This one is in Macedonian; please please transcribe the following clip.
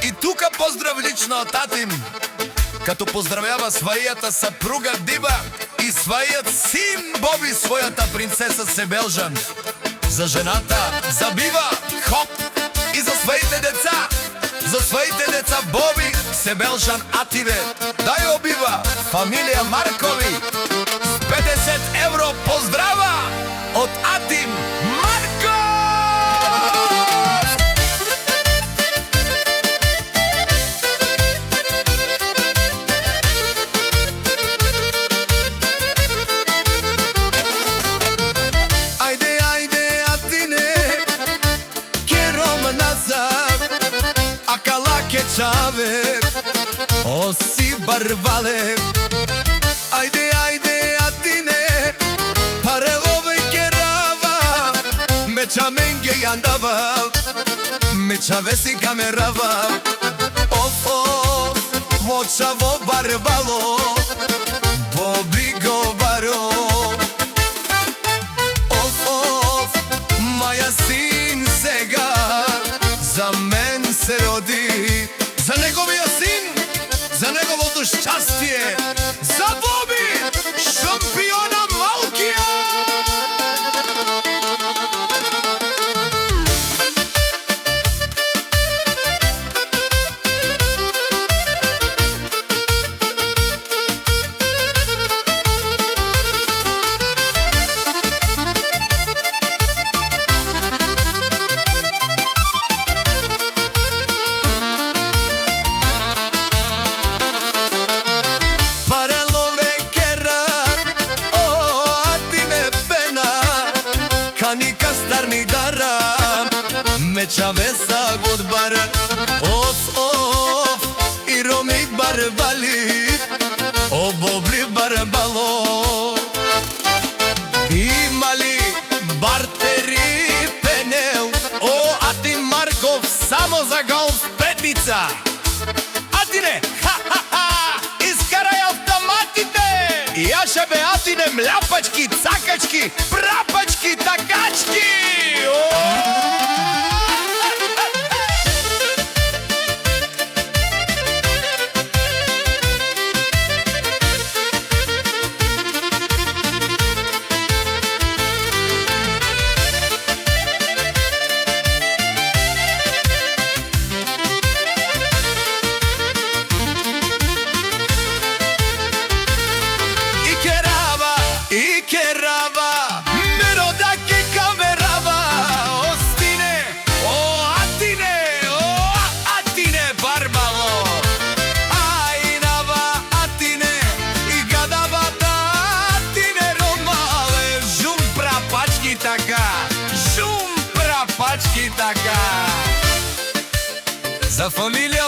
И тука поздрав лично од татин, като поздравява својата сапруга Диба и својот син Боби, својата принцеса Себелжан. За жената, за Бива, хоп, и за своите деца Боби, Себелжан, Ативе. Дај обива, фамилија Маркови, 50 евро поздрава од Атим Марко! Чаве, оси барвале, ајде, ајде, атине, парелове керава, меча менге јандава, меча веси камерава, оф, мочаво барвало, Боби говоро, оф, маја син сега за мен се роди. За неговиот син, за неговото шчастие, за Боби, шампиона малкија! Меча веса годбар, оф, и ромик барбали, о Бобли барбало. Имали бартери пенел, о Атин Марков само за голф петица. Атине, ха-ха-ха, искарај автоматите. Јаше бе Атине мляпачки, цакачки, прапачки, такачки. За фамилија